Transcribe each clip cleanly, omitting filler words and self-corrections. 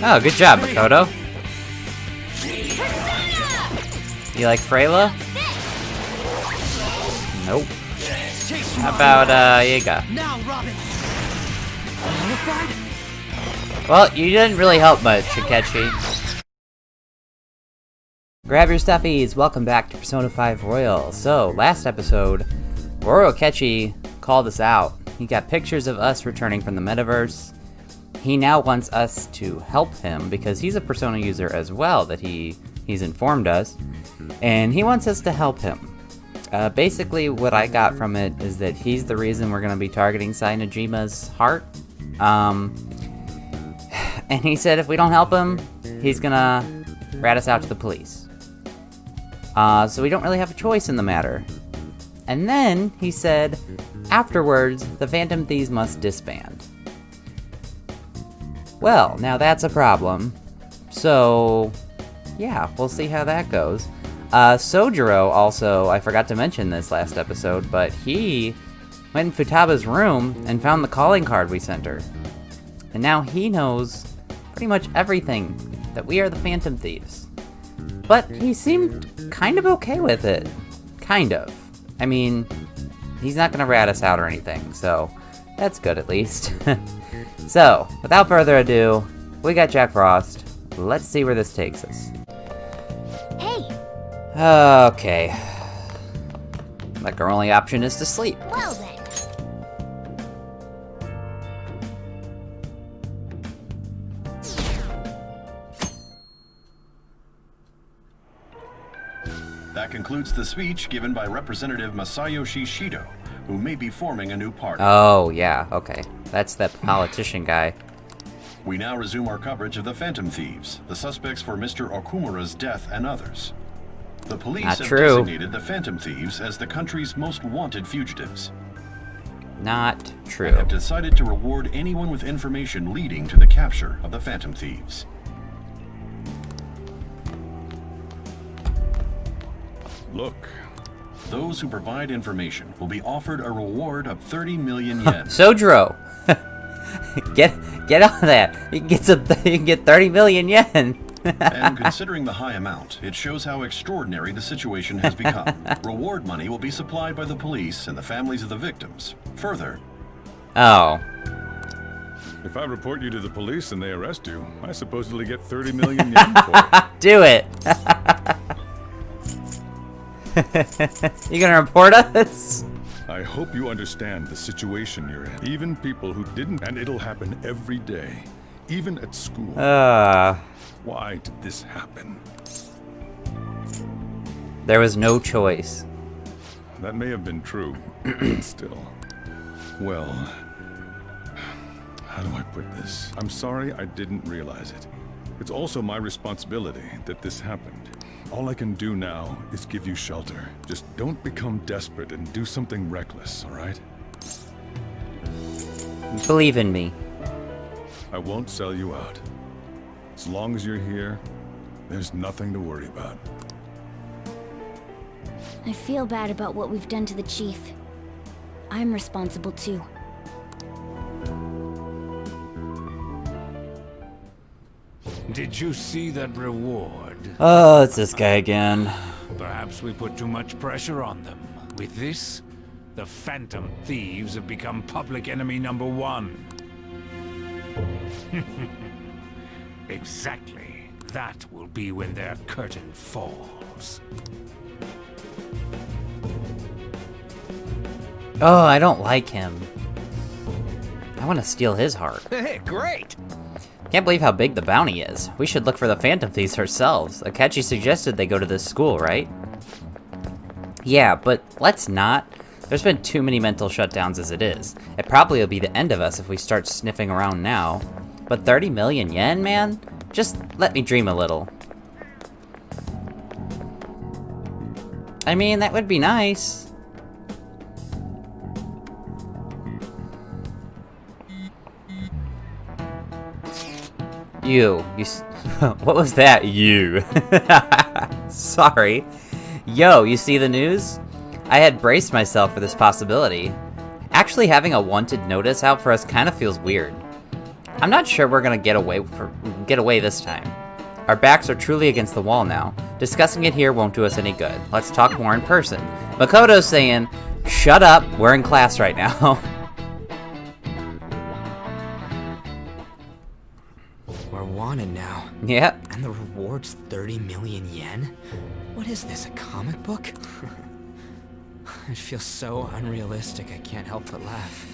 Oh, good job, Makoto. You like Freyla? Nope. How about, Yiga? Now, Robin. Well, you didn't really help much, Akechi. Grab your stuffies, welcome back to Persona 5 Royal. So, last episode, Goro Akechi called us out. He got pictures of us returning from the metaverse. He now wants us to help him because he's a Persona user as well that he's informed us. And he wants us to help him. Basically, what I got from it is that he's the reason we're going to be targeting Sainajima's heart. And he said if we don't help him, he's going to rat us out to the police. So we don't really have a choice in the matter. And then he said, afterwards, the Phantom Thieves must disband. Well, now that's a problem. So, yeah, we'll see how that goes. Sojiro also, I forgot to mention this last episode, but he went in Futaba's room and found the calling card we sent her. And now he knows pretty much everything, that we are the Phantom Thieves. But he seemed kind of okay with it. Kind of. I mean, he's not gonna rat us out or anything, so that's good at least. So, without further ado, we got Jack Frost. Let's see where this takes us. Hey! Okay. Like our only option is to sleep. Well then. That concludes the speech given by Representative Masayoshi Shido, who may be forming a new party. Oh, yeah, okay. That's that politician guy. We now resume our coverage of the Phantom Thieves, the suspects for Mr. Okumura's death and others. The police Not have true. designated the Phantom Thieves as the country's most wanted fugitives. Not true. And have decided to reward anyone with information leading to the capture of the Phantom Thieves. Look. Those who provide information will be offered a reward of 30 million yen. Sojiro! Get on that! You can get 30 million yen! And considering the high amount, it shows how extraordinary the situation has become. Reward money will be supplied by the police and the families of the victims. Further... Oh. If I report you to the police and they arrest you, I supposedly get 30 million yen for it. Do it! You gonna report us? I hope you understand the situation you're in. Even people who didn't, and it'll happen every day. Even at school. Why did this happen? There was no choice. That may have been true, but still. Well, how do I put this? I'm sorry I didn't realize it. It's also my responsibility that this happened. All I can do now is give you shelter. Just don't become desperate and do something reckless, all right? Believe in me. I won't sell you out. As long as you're here, there's nothing to worry about. I feel bad about what we've done to the chief. I'm responsible too. Did you see that reward? Oh, it's this guy again. Perhaps we put too much pressure on them. With this, the Phantom Thieves have become public enemy #1. Exactly. That will be when their curtain falls. Oh, I don't like him. I want to steal his heart. Hey, great! Can't believe how big the bounty is. We should look for the Phantom Thieves ourselves. Akechi suggested they go to this school, right? Yeah, but let's not. There's been too many mental shutdowns as it is. It probably will be the end of us if we start sniffing around now. But 30 million yen, man? Just let me dream a little. I mean, that would be nice. What was that? You. Sorry. Yo, you see the news? I had braced myself for this possibility. Actually having a wanted notice out for us kind of feels weird. I'm not sure we're gonna get away this time. Our backs are truly against the wall now. Discussing it here won't do us any good. Let's talk more in person. Makoto's saying, shut up, we're in class right now. We're wanted now. Yep. And the reward's 30 million yen? What is this, a comic book? It feels so unrealistic, I can't help but laugh.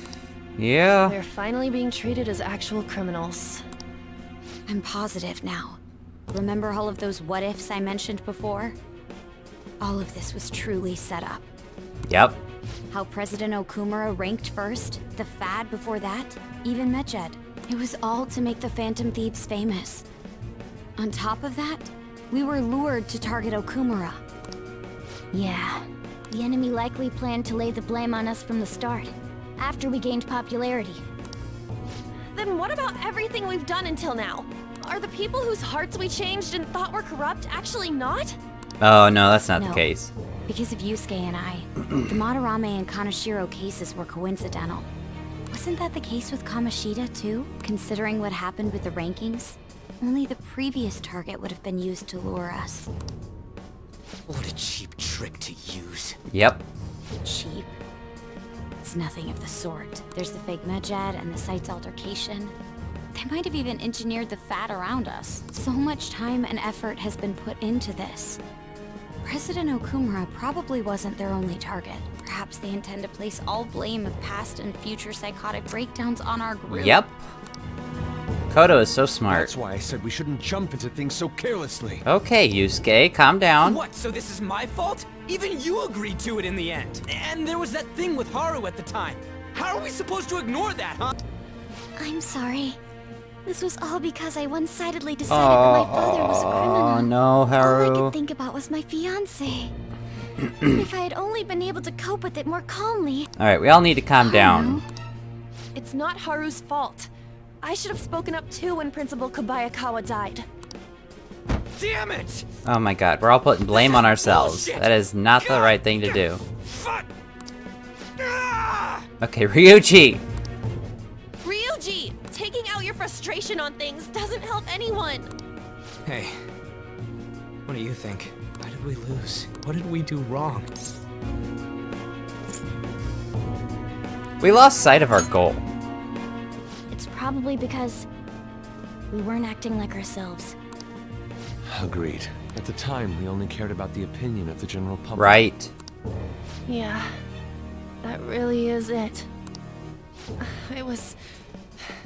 Yeah. We're finally being treated as actual criminals. I'm positive now. Remember all of those what-ifs I mentioned before? All of this was truly set up. Yep. How President Okumura ranked first, the Fad before that, even Medjed. It was all to make the Phantom Thieves famous. On top of that, we were lured to target Okumura. Yeah, the enemy likely planned to lay the blame on us from the start, after we gained popularity. Then what about everything we've done until now? Are the people whose hearts we changed and thought were corrupt actually not? Oh, no, that's not the No. case. Because of Yusuke and I, the Madarame and Kanashiro cases were coincidental. Wasn't that the case with Kamoshida, too? Considering what happened with the rankings? Only the previous target would have been used to lure us. What a cheap trick to use. Yep. Cheap. It's nothing of the sort. There's the fake Medjed and the site's altercation. They might have even engineered the Fat around us. So much time and effort has been put into this. President Okumura probably wasn't their only target. Perhaps they intend to place all blame of past and future psychotic breakdowns on our group. Yep. Koto is so smart. That's why I said we shouldn't jump into things so carelessly. Okay, Yusuke, calm down. What, so this is my fault? Even you agreed to it in the end. And there was that thing with Haru at the time. How are we supposed to ignore that, huh? I'm sorry. This was all because I one-sidedly decided that my father was a criminal. Oh, no, All I Haru. could think about was my fiancé. If I had only been able to cope with it more calmly. Alright, we all need to calm down. It's not Haru's fault. I should have spoken up too when Principal Kobayakawa died. Damn it! Oh my god, we're all putting blame on ourselves. Bullshit. That is not the right thing to do. Fuck! Ah! Okay, Ryuji! Ryuji! Taking out your frustration on things doesn't help anyone! Hey, what do you think? Why did we lose? What did we do wrong? We lost sight of our goal. It's probably because we weren't acting like ourselves. Agreed. At the time, we only cared about the opinion of the general public. Right. Yeah, that really is it. I was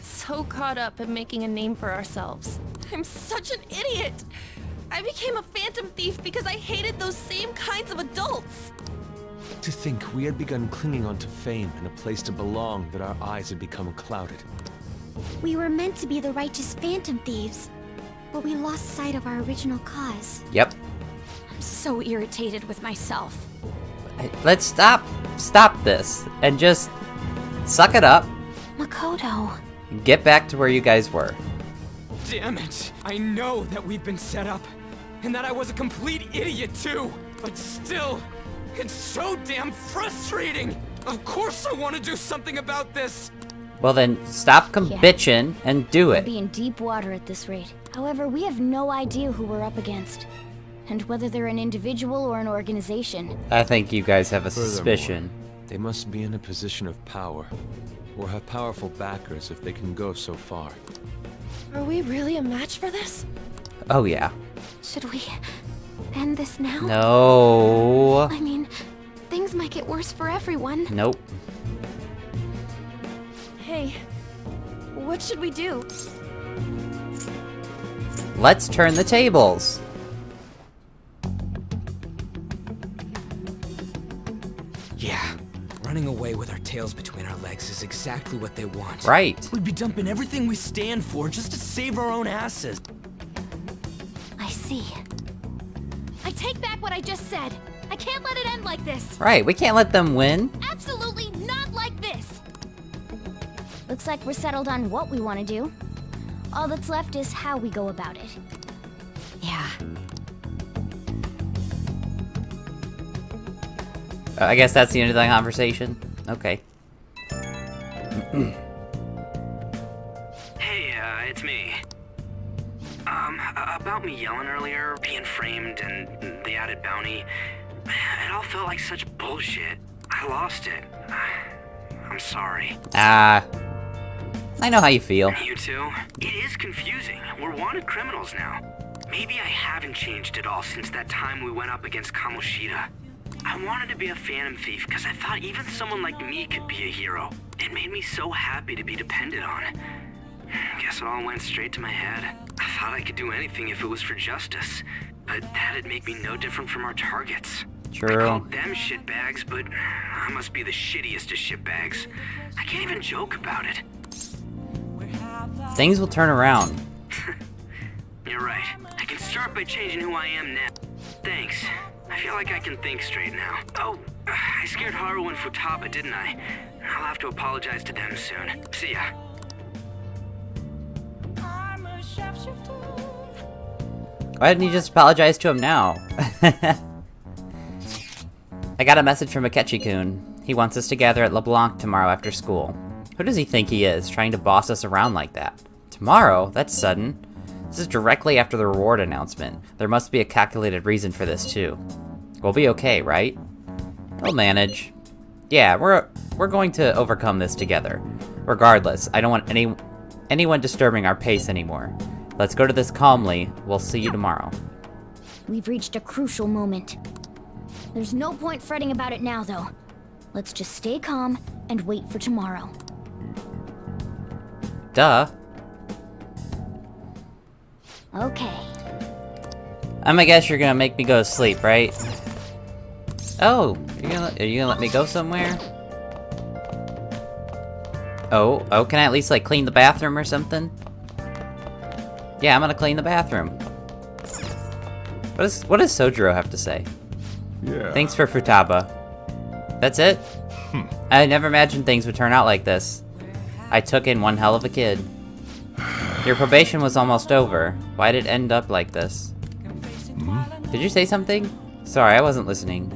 so caught up in making a name for ourselves. I'm such an idiot! I became a phantom thief because I hated those same kinds of adults! To think we had begun clinging onto fame and a place to belong, that our eyes had become clouded. We were meant to be the righteous phantom thieves, but we lost sight of our original cause. Yep. I'm so irritated with myself. Let's stop this and just suck it up Makoto. and get back to where you guys were. Damn it! I know that we've been set up, and that I was a complete idiot too, but still, it's so damn frustrating! Of course I want to do something about this! Well then, stop Yeah. bitching and do We'll it. be in deep water at this rate. However, we have no idea who we're up against, and whether they're an individual or an organization. I think you guys have a suspicion. They must be in a position of power, or have powerful backers if they can go so far. Are we really a match for this? Oh yeah. Should we end this now? No. I mean, things might get worse for everyone. Nope. Hey, what should we do? Let's turn the tables. Yeah, running away with our tails between our legs is exactly what they want. Right. We'd be dumping everything we stand for just to save our own asses. I see. I take back what I just said. I can't let it end like this. Right, we can't let them win. Absolutely not like this. Looks like we're settled on what we want to do. All that's left is how we go about it. Yeah. I guess that's the end of the conversation. Okay. Hey, me. About me yelling earlier, being framed, and the added bounty. It all felt like such bullshit. I lost it. I'm sorry. I know how you feel. You too? It is confusing. We're wanted criminals now. Maybe I haven't changed at all since that time we went up against Kamoshida. I wanted to be a phantom thief because I thought even someone like me could be a hero. It made me so happy to be depended on. Guess it all went straight to my head. I thought I could do anything if it was for justice, but that'd make me no different from our targets. True. I called them shitbags, but I must be the shittiest of shitbags. I can't even joke about it. Things will turn around. You're right. I can start by changing who I am now. Thanks. I feel like I can think straight now. Oh, I scared Haru and Futaba, didn't I? I'll have to apologize to them soon. See ya. Why didn't you just apologize to him now? I got a message from Akechi-kun. He wants us to gather at LeBlanc tomorrow after school. Who does he think he is, trying to boss us around like that? Tomorrow? That's sudden. This is directly after the reward announcement. There must be a calculated reason for this, too. We'll be okay, right? We'll manage. Yeah, we're going to overcome this together. Regardless, I don't want anyone disturbing our pace anymore. Let's go to this calmly. We'll see you tomorrow. We've reached a crucial moment. There's no point fretting about it now, though. Let's just stay calm and wait for tomorrow. Duh. Okay. I guess you're gonna make me go to sleep, right? Oh, are you gonna let me go somewhere? Oh, can I at least, like, clean the bathroom or something? Yeah, I'm gonna clean the bathroom. What does Sojiro have to say? Yeah. Thanks for Futaba. That's it? I never imagined things would turn out like this. I took in one hell of a kid. Your probation was almost over. Why did it end up like this? Did you say something? Sorry, I wasn't listening.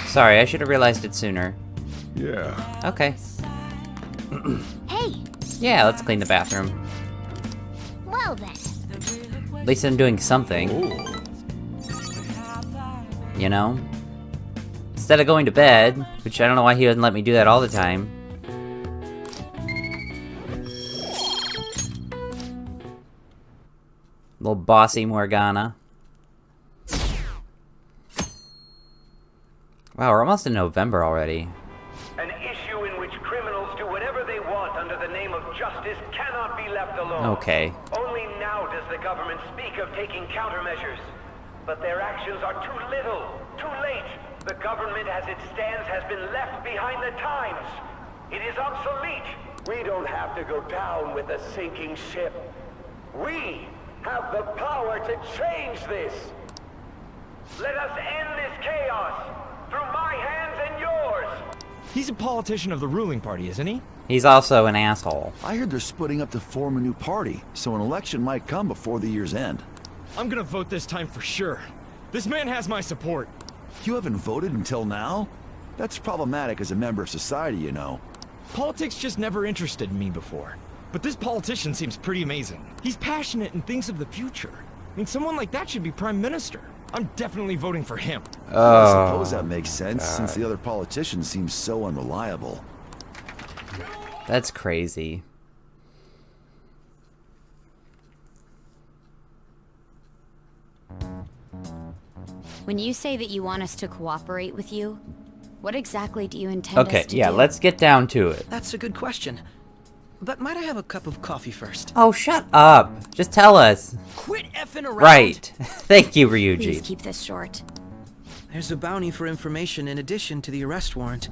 Sorry, I should have realized it sooner. Yeah. Okay. Hey! Yeah, let's clean the bathroom. Well then. At least I'm doing something. You know? Instead of going to bed, which I don't know why he doesn't let me do that all the time. Little bossy Morgana. Wow, we're almost in November already. An issue in which criminals do whatever they want under the name of justice cannot be left alone. Okay. Only now does the government speak of taking countermeasures. But their actions are too little, too late. The government as it stands has been left behind the times. It is obsolete. We don't have to go down with a sinking ship. We have the power to change this. Let us end this chaos through my hands and yours. He's a politician of the ruling party, isn't he? He's also an asshole. I heard they're splitting up to form a new party, so an election might come before the year's end. I'm gonna vote this time for sure. This man has my support. You haven't voted until now? That's problematic as a member of society, you know. Politics just never interested me before. But this politician seems pretty amazing. He's passionate and thinks of the future. I mean, someone like that should be prime minister. I'm definitely voting for him. I suppose that makes sense, since the other politician seems so unreliable. That's crazy. When you say that you want us to cooperate with you, what exactly do you intend Okay, us to yeah, do? let's get down to it. That's a good question. But might I have a cup of coffee first? Oh, shut up. Just tell us. Quit effing around! Right. Thank you, Ryuji. Please keep this short. There's a bounty for information in addition to the arrest warrant.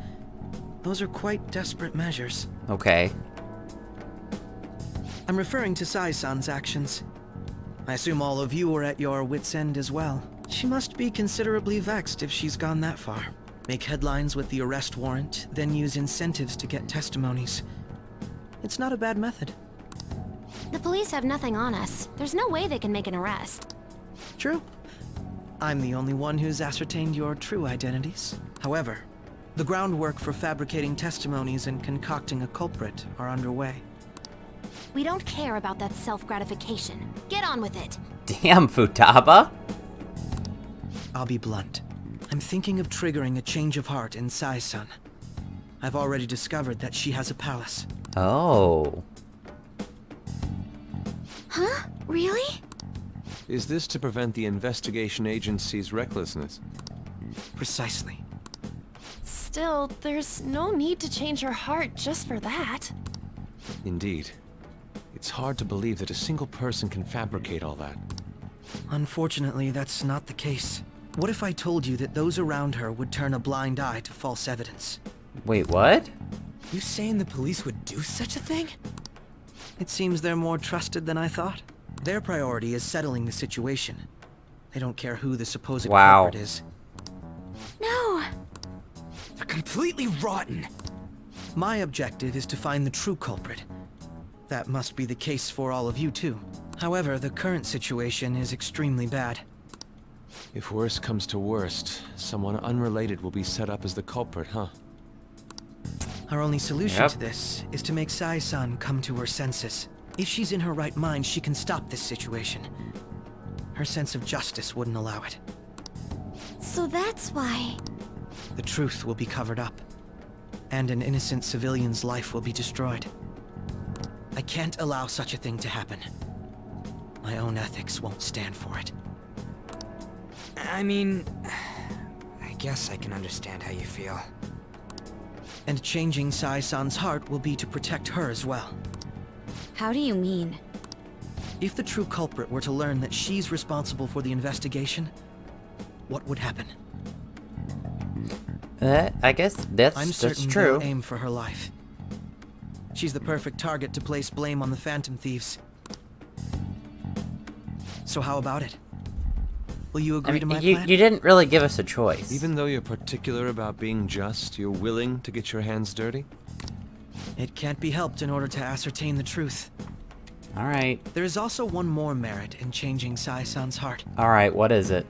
Those are quite desperate measures. Okay. I'm referring to Sai-san's actions. I assume all of you are at your wits' end as well. She must be considerably vexed if she's gone that far. Make headlines with the arrest warrant, then use incentives to get testimonies. It's not a bad method. The police have nothing on us. There's no way they can make an arrest. True. I'm the only one who's ascertained your true identities. However, the groundwork for fabricating testimonies and concocting a culprit are underway. We don't care about that self-gratification. Get on with it. Damn, Futaba. I'll be blunt. I'm thinking of triggering a change of heart in Sai-san. I've already discovered that she has a palace. Oh. Huh? Really? Is this to prevent the investigation agency's recklessness? Precisely. Still, there's no need to change her heart just for that. Indeed. It's hard to believe that a single person can fabricate all that. Unfortunately, that's not the case. What if I told you that those around her would turn a blind eye to false evidence? Wait, what? You saying the police would do such a thing? It seems they're more trusted than I thought. Their priority is settling the situation. They don't care who the supposed culprit is. No! They're completely rotten! My objective is to find the true culprit. That must be the case for all of you too. However, the current situation is extremely bad. If worst comes to worst, someone unrelated will be set up as the culprit, huh? Our only solution to this is to make Sai-san come to her senses. If she's in her right mind, she can stop this situation. Her sense of justice wouldn't allow it. So that's why... The truth will be covered up, and an innocent civilian's life will be destroyed. I can't allow such a thing to happen. My own ethics won't stand for it. I mean, I guess I can understand how you feel. And changing Sai-san's heart will be to protect her as well. How do you mean? If the true culprit were to learn that she's responsible for the investigation, what would happen? I guess I'm certain that's true. they'll aim for her life. She's the perfect target to place blame on the Phantom Thieves. So how about it? Will you agree to my plan? You didn't really give us a choice. Even though you're particular about being just, you're willing to get your hands dirty? It can't be helped in order to ascertain the truth. Alright. There is also one more merit in changing Sai-san's heart. Alright, what is it?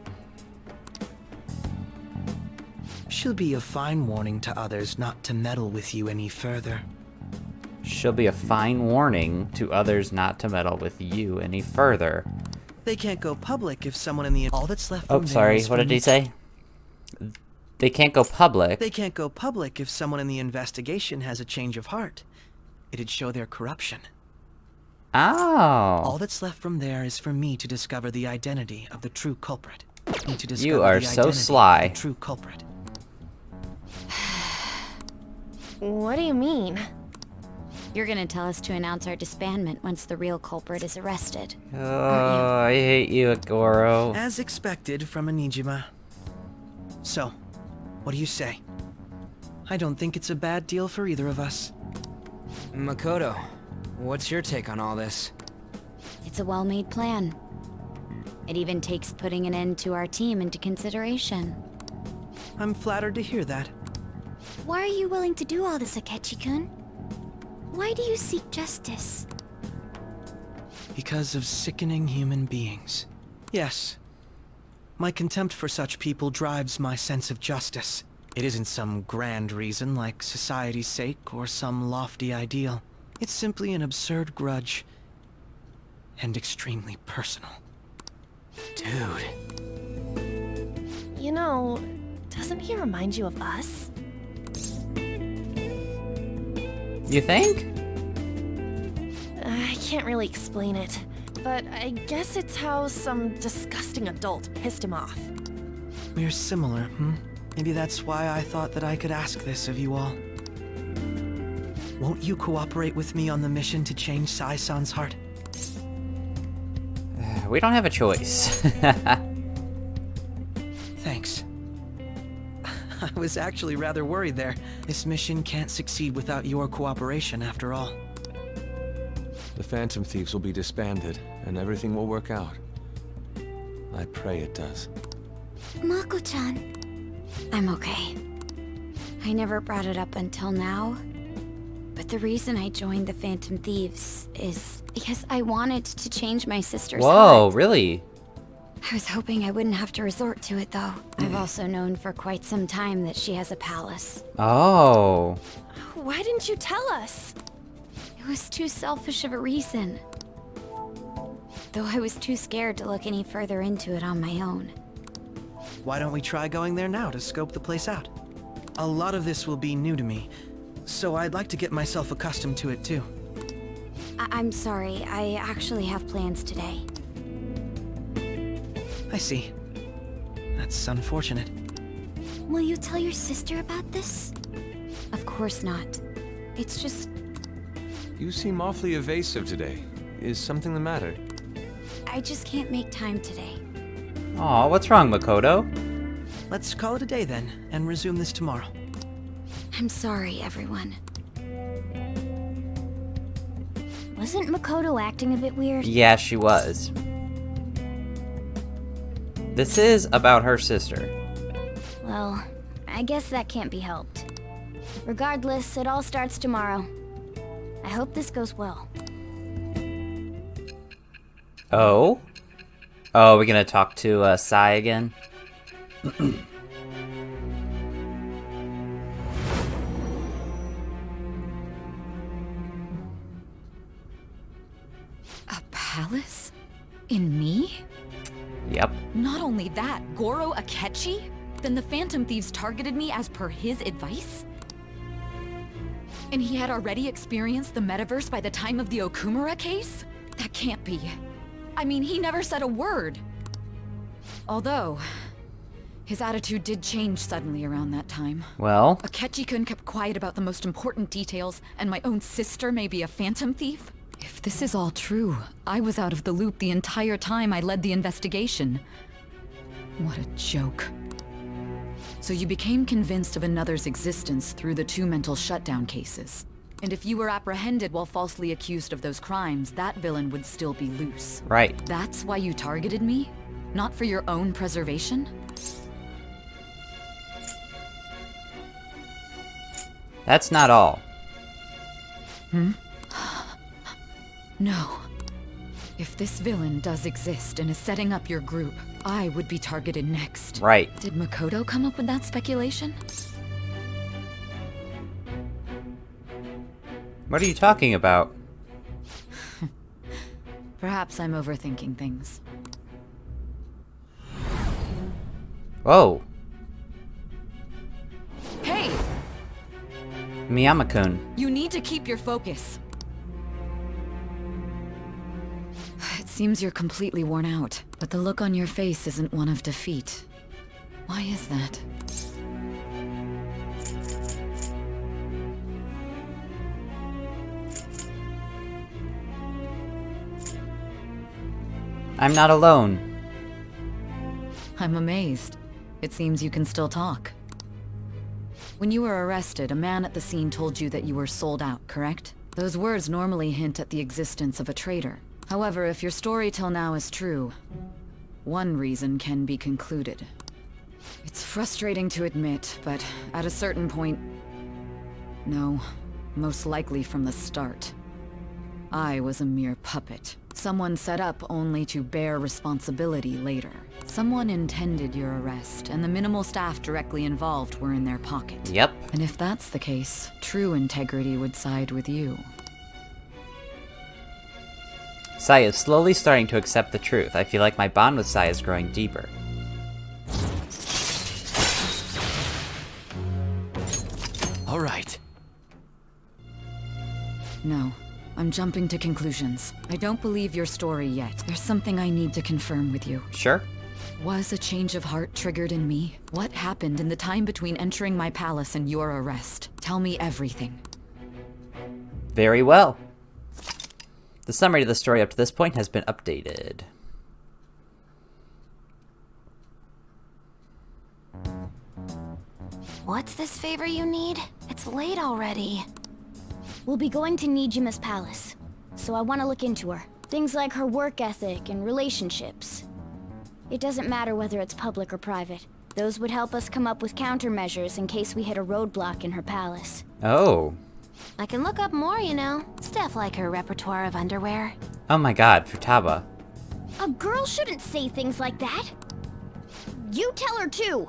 She'll be a fine warning to others not to meddle with you any further. She'll be a fine warning to others not to meddle with you any further. They can't go public if someone in the... All that's left from Oh, sorry, what did he say? They can't go public. They can't go public if someone in the investigation has a change of heart. It'd show their corruption. Oh. All that's left from there is for me to discover the identity of the true culprit. Me to discover You are the so identity sly. of the true culprit. What do you mean? You're gonna tell us to announce our disbandment once the real culprit is arrested. Oh, I hate you, Goro. As expected from a Nijima. So, what do you say? I don't think it's a bad deal for either of us. Makoto, what's your take on all this? It's a well-made plan. It even takes putting an end to our team into consideration. I'm flattered to hear that. Why are you willing to do all this, Akechi-kun? Why do you seek justice? Because of sickening human beings. Yes. My contempt for such people drives my sense of justice. It isn't some grand reason like society's sake or some lofty ideal. It's simply an absurd grudge. And extremely personal. Dude. You know, doesn't he remind you of us? You think? I can't really explain it, but I guess it's how some disgusting adult pissed him off. We're similar, Maybe that's why I thought that I could ask this of you all. Won't you cooperate with me on the mission to change Sai-san's heart? We don't have a choice. Thanks. I was actually rather worried there. This mission can't succeed without your cooperation, after all. The Phantom Thieves will be disbanded, and everything will work out. I pray it does. Mako-chan. I'm okay. I never brought it up until now, but the reason I joined the Phantom Thieves is because I wanted to change my sister's Whoa, heart. really? I was hoping I wouldn't have to resort to it, though. I've also known for quite some time that she has a palace. Oh. Why didn't you tell us? It was too selfish of a reason. Though I was too scared to look any further into it on my own. Why don't we try going there now to scope the place out? A lot of this will be new to me, so I'd like to get myself accustomed to it too. I'm sorry, I actually have plans today. I see. That's unfortunate. Will you tell your sister about this? Of course not. It's just... You seem awfully evasive today. Is something the matter? I just can't make time today. Aw, what's wrong, Makoto? Let's call it a day then, and resume this tomorrow. I'm sorry, everyone. Wasn't Makoto acting a bit weird? Yeah, she was. This is about her sister. Well, I guess that can't be helped. Regardless, it all starts tomorrow. I hope this goes well. Oh? Oh, we're gonna talk to, Sai again? A palace? In me? Yep. Not only that, Goro Akechi? Then the Phantom Thieves targeted me as per his advice? And he had already experienced the metaverse by the time of the Okumura case? That can't be. I mean, he never said a word. Although, his attitude did change suddenly around that time. Well? Akechi-kun kept quiet about the most important details, and my own sister may be a Phantom Thief? If this is all true, I was out of the loop the entire time I led the investigation. What a joke. So you became convinced of another's existence through the 2 mental shutdown cases. And if you were apprehended while falsely accused of those crimes, that villain would still be loose. Right. That's why you targeted me? Not for your own preservation? That's not all. Hmm? No. If this villain does exist and is setting up your group, I would be targeted next. Right. Did Makoto come up with that speculation? What are you talking about? Perhaps I'm overthinking things. Whoa. Hey! Miyama-kun. You need to keep your focus. It seems you're completely worn out, but the look on your face isn't one of defeat. Why is that? I'm not alone. I'm amazed. It seems you can still talk. When you were arrested, a man at the scene told you that you were sold out, correct? Those words normally hint at the existence of a traitor. However, if your story till now is true, one reason can be concluded. It's frustrating to admit, but at a certain point... No, most likely from the start. I was a mere puppet. Someone set up only to bear responsibility later. Someone intended your arrest, and the minimal staff directly involved were in their pocket. Yep. And if that's the case, true integrity would side with you. Sai is slowly starting to accept the truth. I feel like my bond with Sai is growing deeper. All right. No. I'm jumping to conclusions. I don't believe your story yet. There's something I need to confirm with you. Sure. Was a change of heart triggered in me? What happened in the time between entering my palace and your arrest? Tell me everything. Very well. The summary of the story up to this point has been updated. What's this favor you need? It's late already. We'll be going to Nijima's palace, so I want to look into her. Things like her work ethic and relationships. It doesn't matter whether it's public or private. Those would help us come up with countermeasures in case we hit a roadblock in her palace. Oh. I can look up more, you know. Stuff like her repertoire of underwear. Oh my god, Futaba. A girl shouldn't say things like that. You tell her too.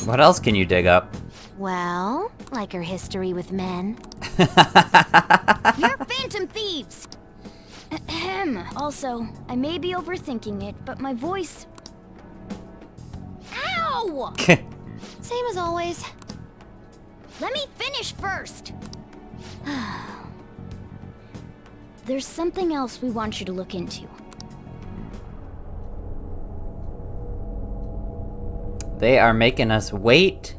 What else can you dig up? Well, like her history with men. You're phantom thieves! Ahem. Also, I may be overthinking it, but my voice... Ow! Same as always. Let me finish first! There's something else we want you to look into. They are making us wait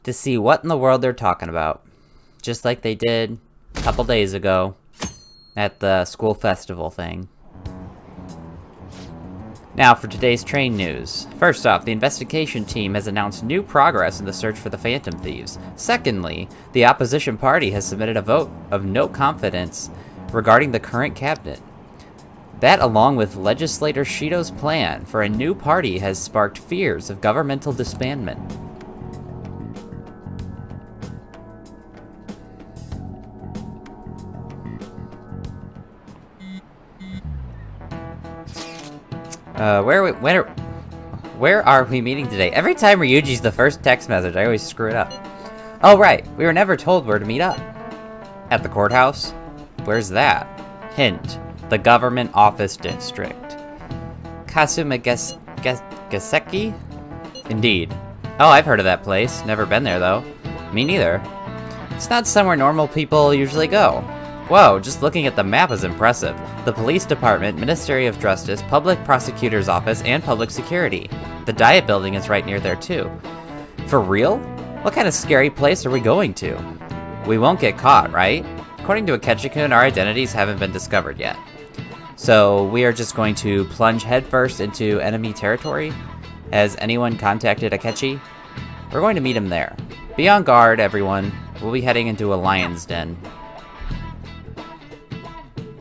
to see what in the world they're talking about. Just like they did a couple days ago at the school festival thing. Now for today's train news. First off, the investigation team has announced new progress in the search for the Phantom Thieves. Secondly, the opposition party has submitted a vote of no confidence regarding the current cabinet. That, along with legislator Shido's plan for a new party, has sparked fears of governmental disbandment. Where are we meeting today? Every time Ryuji's the first text message, I always screw it up. Oh right, we were never told where to meet up. At the courthouse? Where's that? Hint, the government office district. Kasuma Gaseki? Indeed. Oh, I've heard of that place. Never been there though. Me neither. It's not somewhere normal people usually go. Whoa, just looking at the map is impressive. The police department, Ministry of Justice, public prosecutor's office, and public security. The Diet building is right near there too. For real? What kind of scary place are we going to? We won't get caught, right? According to Akechi-kun, our identities haven't been discovered yet. So we are just going to plunge headfirst into enemy territory? Has anyone contacted Akechi? We're going to meet him there. Be on guard, everyone. We'll be heading into a lion's den.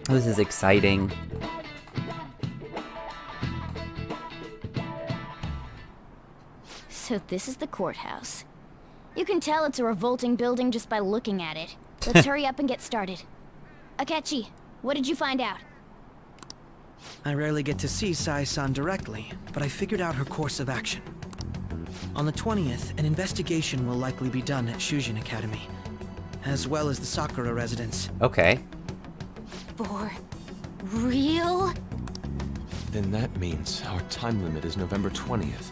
This is exciting. So this is the courthouse. You can tell it's a revolting building just by looking at it. Let's hurry up and get started. Akechi, what did you find out? I rarely get to see Sai-san directly, but I figured out her course of action. On the 20th, an investigation will likely be done at Shujin Academy, as well as the Sakura residence. Okay. For real? Then that means our time limit is November 20th.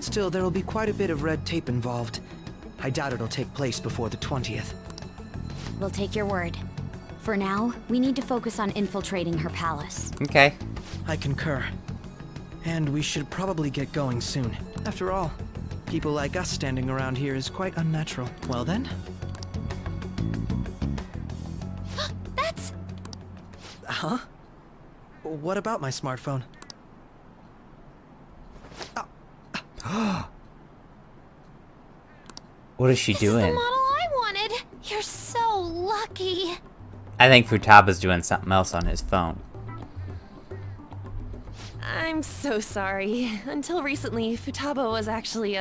Still, there will be quite a bit of red tape involved. I doubt it'll take place before the 20th. We'll take your word. For now, we need to focus on infiltrating her palace. Okay. I concur. And we should probably get going soon. After all, people like us standing around here is quite unnatural. Well then. That's... Huh? What about my smartphone? What is she doing? This is the model I wanted. You're so lucky. I think Futaba's doing something else on his phone. I'm so sorry. Until recently, Futaba was actually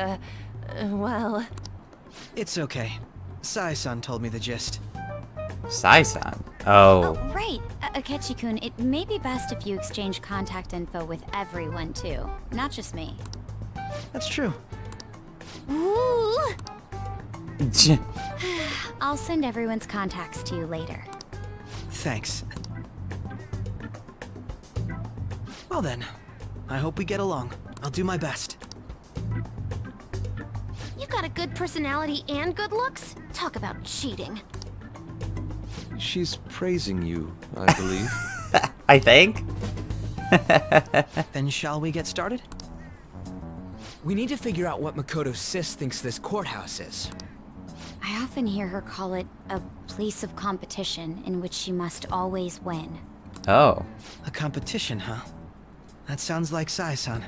well... It's okay. Sai-san told me the gist. Sai-san? Oh. Oh, right. Akechi-kun, it may be best if you exchange contact info with everyone, too. Not just me. That's true. Ooh! I'll send everyone's contacts to you later. Thanks. Well then, I hope we get along. I'll do my best. You got a good personality and good looks? Talk about cheating. She's praising you, I believe. I think. Then shall we get started? We need to figure out what Makoto Sis thinks this courthouse is. I often hear her call it a place of competition in which she must always win. Oh. A competition, huh? That sounds like Sai-san.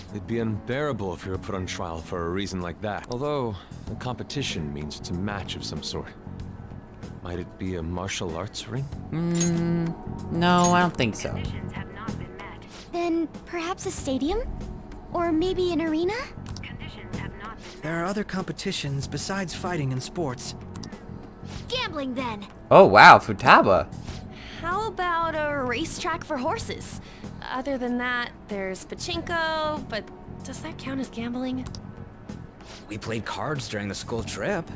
It'd be unbearable if you were put on trial for a reason like that. Although, a competition means it's a match of some sort. Might it be a martial arts ring? No, I don't think so. Then perhaps a stadium? Or maybe an arena? There are other competitions besides fighting and sports. Gambling, then. Oh, wow, Futaba. How about a racetrack for horses? Other than that, there's pachinko, but does that count as gambling? We played cards during the school trip.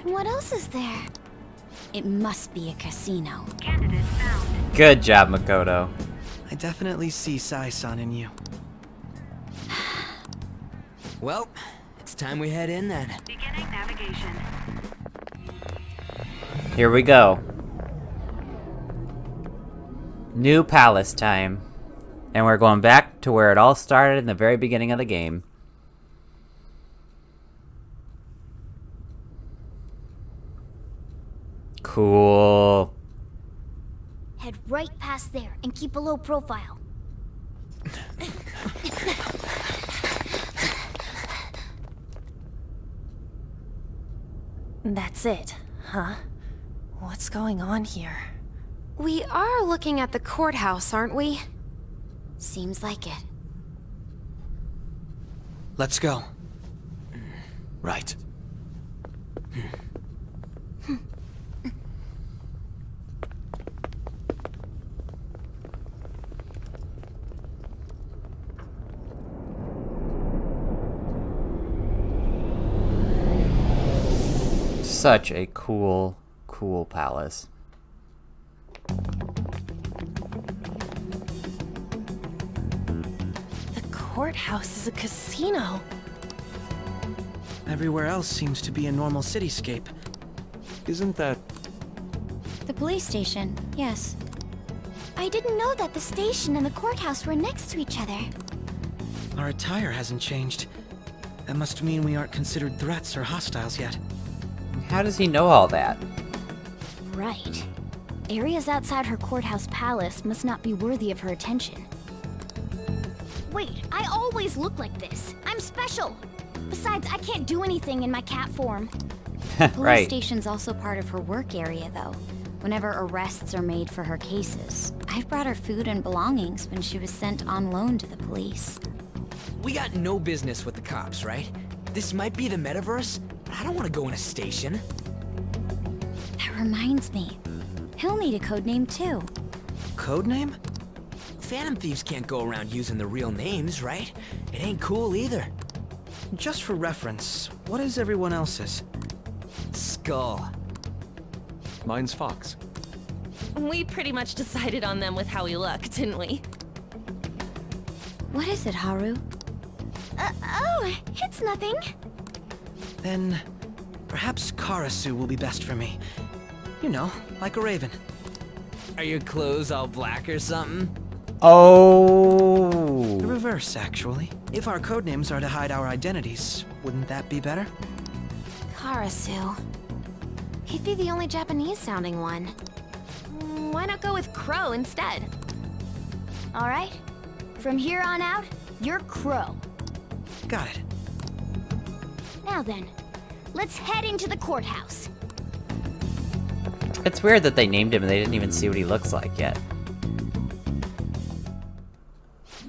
What else is there? It must be a casino. Good job, Makoto. I definitely see Sai-san in you. Well, it's time we head in then. Beginning navigation. Here we go. New palace time. And we're going back to where it all started in the very beginning of the game. Cool. Head right past there and keep a low profile. That's it, huh? What's going on here? We are looking at the courthouse, aren't we? Seems like it. Let's go. Right. Such a cool, cool palace. The courthouse is a casino. Everywhere else seems to be a normal cityscape. Isn't that... The police station, yes. I didn't know that the station and the courthouse were next to each other. Our attire hasn't changed. That must mean we aren't considered threats or hostiles yet. How does he know all that? Right. Areas outside her courthouse palace must not be worthy of her attention. Wait, I always look like this. I'm special. Besides, I can't do anything in my cat form. Police Right. station's also part of her work area, though. Whenever arrests are made for her cases. I've brought her food and belongings when she was sent on loan to the police. We got no business with the cops, right? This might be the metaverse, but I don't want to go in a station. That reminds me. He'll need a code name too. Codename? Phantom thieves can't go around using the real names, right? It ain't cool either. Just for reference, what is everyone else's? Skull. Mine's Fox. We pretty much decided on them with how we look, didn't we? What is it, Haru? Oh, it's nothing. Then, perhaps Karasu will be best for me. You know, like a raven. Are your clothes all black or something? Oh. The reverse, actually. If our codenames are to hide our identities, wouldn't that be better? Karasu. He'd be the only Japanese-sounding one. Why not go with Crow instead? All right. From here on out, you're Crow. Got it. Now then, let's head into the courthouse. It's weird that they named him and they didn't even see what he looks like yet.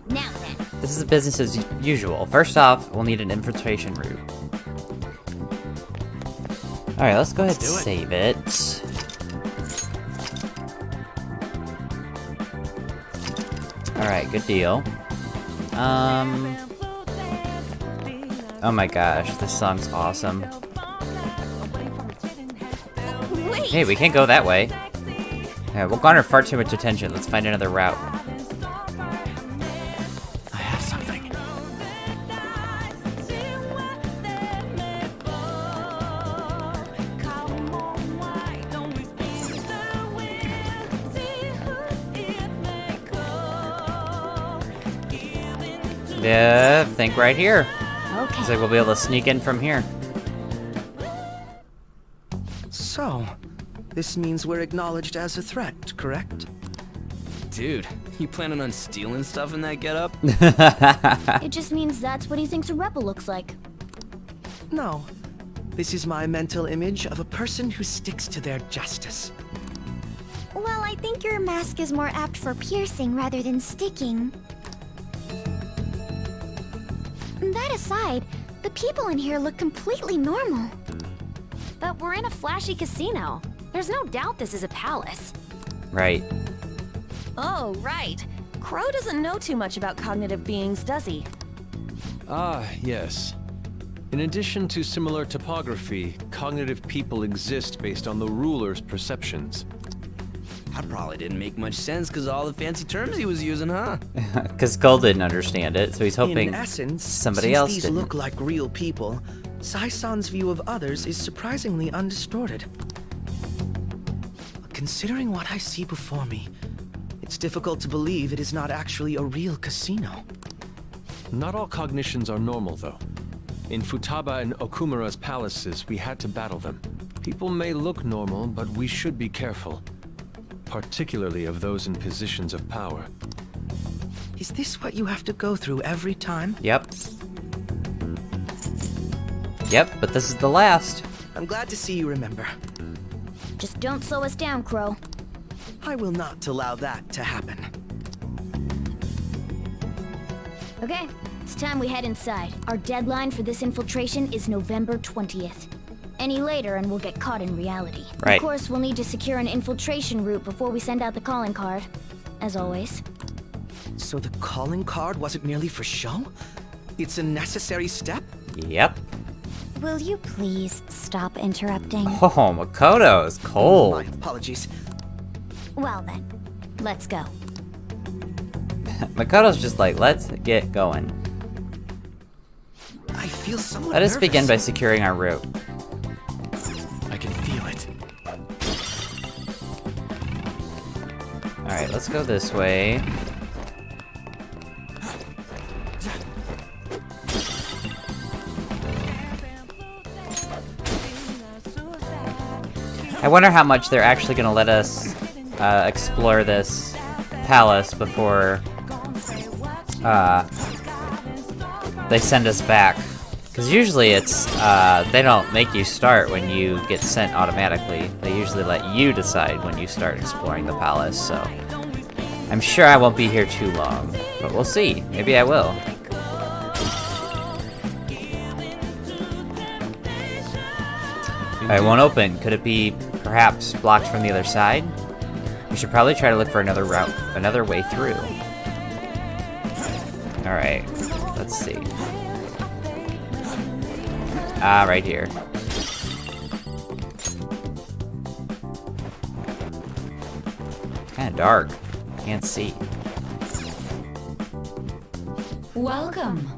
Now then. This is business as usual. First off, we'll need an infiltration route. Alright, let's go ahead and save it. Alright, good deal. Oh my gosh, this song's awesome. Wait! Hey, we can't go that way. Yeah, we'll garner far too much attention. Let's find another route. I have something. Yeah, think right here. Okay. Looks like we'll be able to sneak in from here. So, this means we're acknowledged as a threat, correct? Dude, you planning on stealing stuff in that getup? It just means that's what he thinks a rebel looks like. No. This is my mental image of a person who sticks to their justice. Well, I think your mask is more apt for piercing rather than sticking. That aside, the people in here look completely normal. But we're in a flashy casino. There's no doubt this is a palace. Right. Oh, right. Crow doesn't know too much about cognitive beings, does he? Ah, yes. In addition to similar topography, cognitive people exist based on the ruler's perceptions. That probably didn't make much sense because all the fancy terms he was using, huh? Because Cole didn't understand it, so he's hoping In essence, somebody since else these didn't. look like real people, Sai-san's view of others is surprisingly undistorted. Considering what I see before me, it's difficult to believe it is not actually a real casino. Not all cognitions are normal, though. In Futaba and Okumura's palaces, we had to battle them. People may look normal, but we should be careful. Particularly of those in positions of power. Is this what you have to go through every time? Yep. Yep, but this is the last. I'm glad to see you remember. Just don't slow us down, Crow. I will not allow that to happen. Okay, it's time we head inside. Our deadline for this infiltration is November 20th. Any later and we'll get caught in reality. Right. Of course, we'll need to secure an infiltration route before we send out the calling card. As always. So the calling card wasn't merely for show? It's a necessary step? Yep. Will you please stop interrupting? Oh, Makoto is cold. My apologies. Well then, let's go. Makoto's just like, let's get going. I feel somewhat Let us nervous. begin by securing our route. I can feel it. Alright, let's go this way. I wonder how much they're actually going to let us explore this palace before they send us back. Because usually it's, they don't make you start when you get sent automatically. They usually let you decide when you start exploring the palace, so... I'm sure I won't be here too long, but we'll see. Maybe I will. It won't open. Could it be perhaps blocked from the other side? We should probably try to look for another route, another way through. Alright, let's see. Ah, right here. Kinda dark. Can't see. Welcome.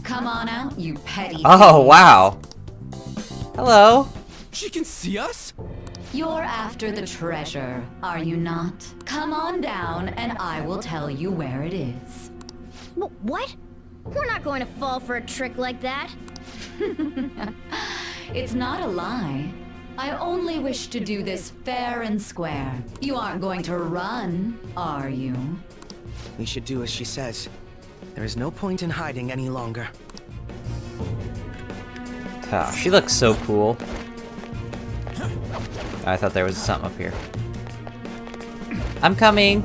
Come on out, you petty. Oh, wow. Hello. She can see us? You're after the treasure, are you not? Come on down and I will tell you where it is. What? We're not going to fall for a trick like that. It's not a lie. I only wish to do this fair and square. You aren't going to run, are you? We should do as she says. There is no point in hiding any longer. Oh, she looks so cool. I thought there was something up here. I'm coming.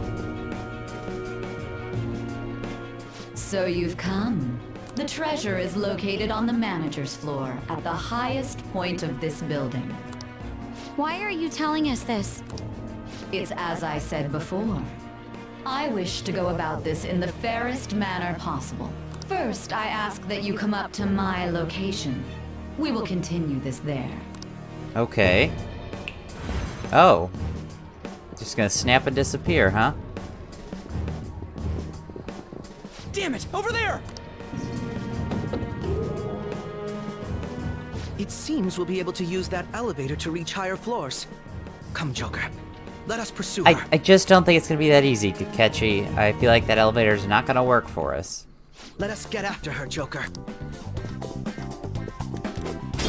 So you've come. The treasure is located on the manager's floor at the highest point of this building. Why are you telling us this? It's as I said before. I wish to go about this in the fairest manner possible. First, I ask that you come up to my location. We will continue this there. Okay. Oh. Just gonna snap and disappear, huh? Damn it! Over there! It seems we'll be able to use that elevator to reach higher floors. Come, Joker. Let us pursue her. I just don't think it's gonna be that easy, Kakechi. I feel like that elevator's not gonna work for us. Let us get after her, Joker.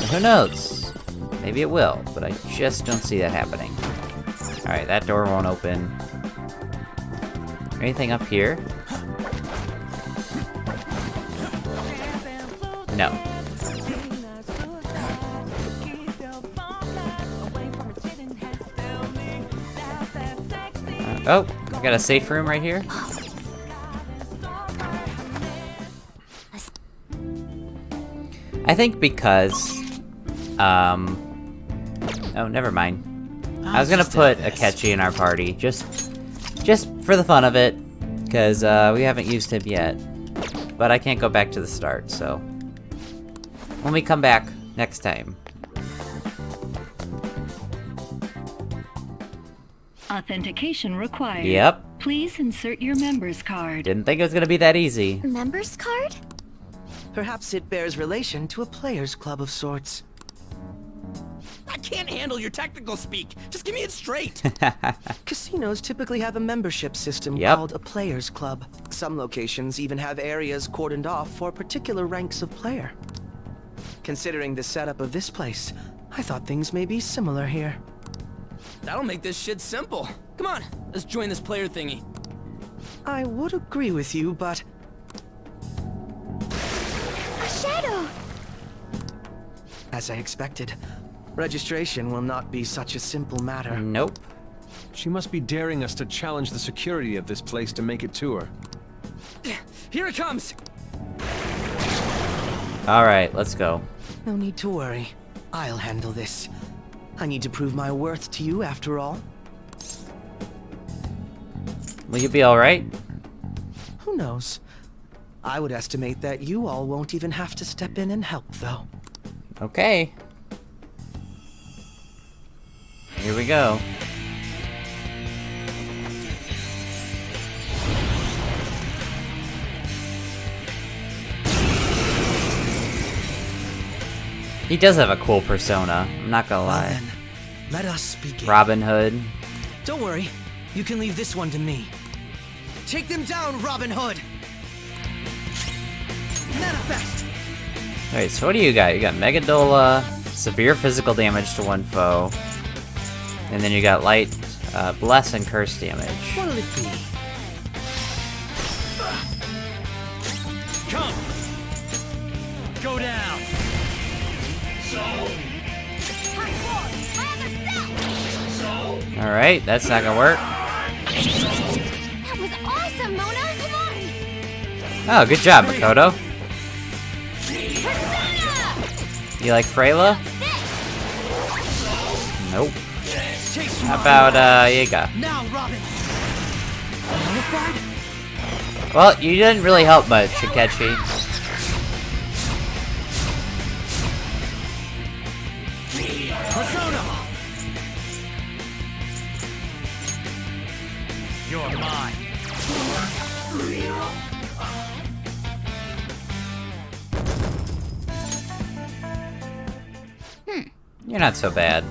Who knows? Maybe it will, but I just don't see that happening. Alright, that door won't open. Anything up here? No. Oh, we got a safe room right here. I think because, oh, never mind. I was gonna put Akechi in our party, just for the fun of it, because we haven't used him yet. But I can't go back to the start, so. when we come back next time. Authentication required. Yep. Please insert your member's card. Didn't think it was gonna be that easy. Member's card? Perhaps it bears relation to a players' club of sorts. I can't handle your technical speak. Just give me it straight. Casinos typically have a membership system Yep. called a players' club. Some locations even have areas cordoned off for particular ranks of player. Considering the setup of this place, I thought things may be similar here. That'll make this shit simple. Come on, let's join this player thingy. I would agree with you, but... A shadow! As I expected, registration will not be such a simple matter. Nope. She must be daring us to challenge the security of this place to make it to her. Here it comes! Alright, let's go. No need to worry. I'll handle this. I need to prove my worth to you after all. Will you be alright? Who knows? I would estimate that you all won't even have to step in and help, though. Okay. Here we go. He does have a cool persona, I'm not gonna lie. Then, let us begin. Robin Hood. Don't worry, you can leave this one to me. Take them down, Robin Hood! Manifest! Alright, so what do you got? You got Megadola, severe physical damage to one foe, and then you got light, bless and curse damage. What'll it be? Come! Go down! Alright, that's not gonna work. That was awesome, Mona! Come on! Oh, good job, Makoto. You like Freyla? Nope. How about, Yiga? Now, Robin! Well, you didn't really help much, Akechi. Persona! You're mine. You're not so bad.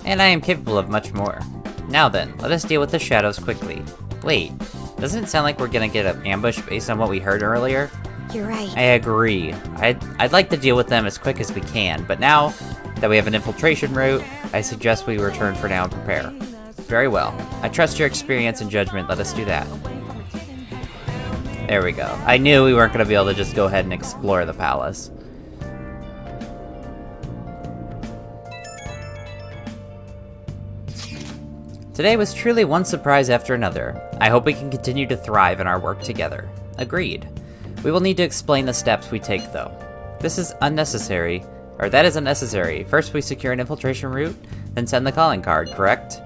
And I am capable of much more. Now then, let us deal with the shadows quickly. Wait, doesn't it sound like we're gonna get an ambush based on what we heard earlier? You're right. I agree. I'd like to deal with them as quick as we can, but now that we have an infiltration route, I suggest we return for now and prepare. Very well. I trust your experience and judgment. Let us do that. There we go. I knew we weren't going to be able to just go ahead and explore the palace. Today was truly one surprise after another. I hope we can continue to thrive in our work together. Agreed. We will need to explain the steps we take, though. This is unnecessary. Or that is unnecessary. First we secure an infiltration route, then send the calling card, correct?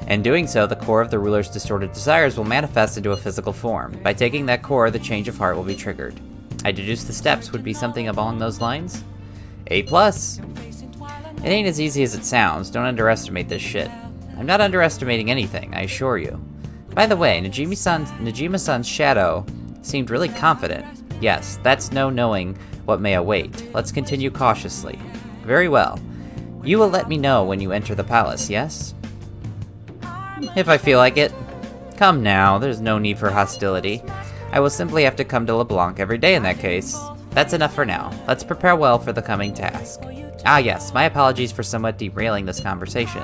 In doing so, the core of the ruler's distorted desires will manifest into a physical form. By taking that core, the change of heart will be triggered. I deduce the steps would be something along those lines? A+. It ain't as easy as it sounds. Don't underestimate this shit. I'm not underestimating anything, I assure you. By the way, Najima-san's shadow seemed really confident. Yes, that's no knowing what may await. Let's continue cautiously. Very well. You will let me know when you enter the palace, yes? If I feel like it. Come now, there's no need for hostility. I will simply have to come to LeBlanc every day in that case. That's enough for now. Let's prepare well for the coming task. Ah yes, my apologies for somewhat derailing this conversation.